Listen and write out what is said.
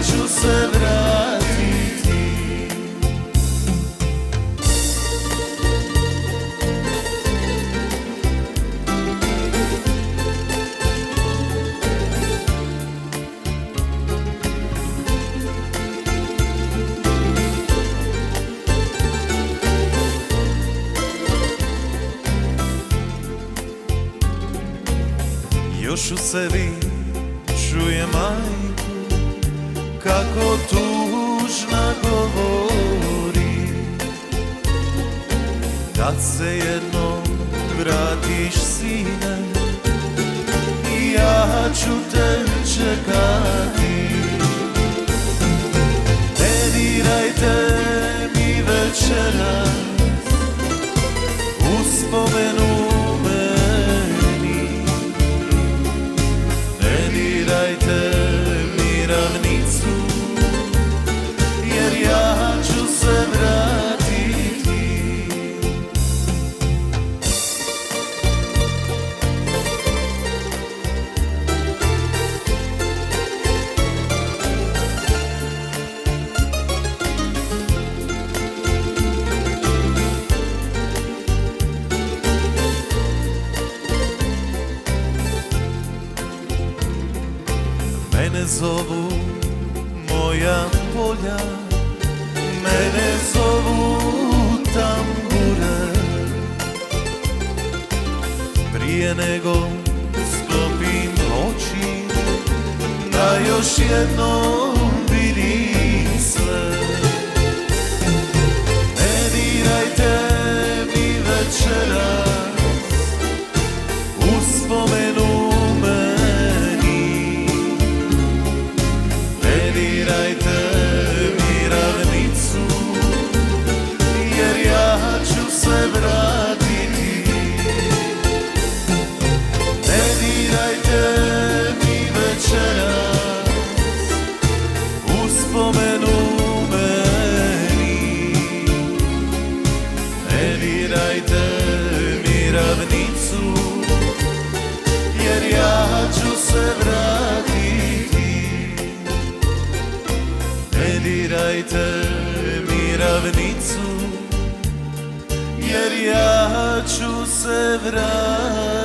ću se vratiti. Još u sebi čuje majku kako tužna govori. Kad se jednom vratiš, sine, ja ću te čekati. Ne dirajte mi večeras uspomenu meni, ne dirajte mi ravnicu, jer ja ću se vratiti. Mene zovu moja polja, mene zovu tambure. Prije nego sklopim oči, da još jednom vidim sve. Ne dirajte mi večeras uspomenu meni, ne dirajte mi ravnicu, jer ja ću se vratiti. Ne dirajte mi večeras uspomenu meni, ne dirajte mi ravnicu, jer ja ću se vratiti. Ne dirajte mi ravnicu, jer ja ću se vratiti.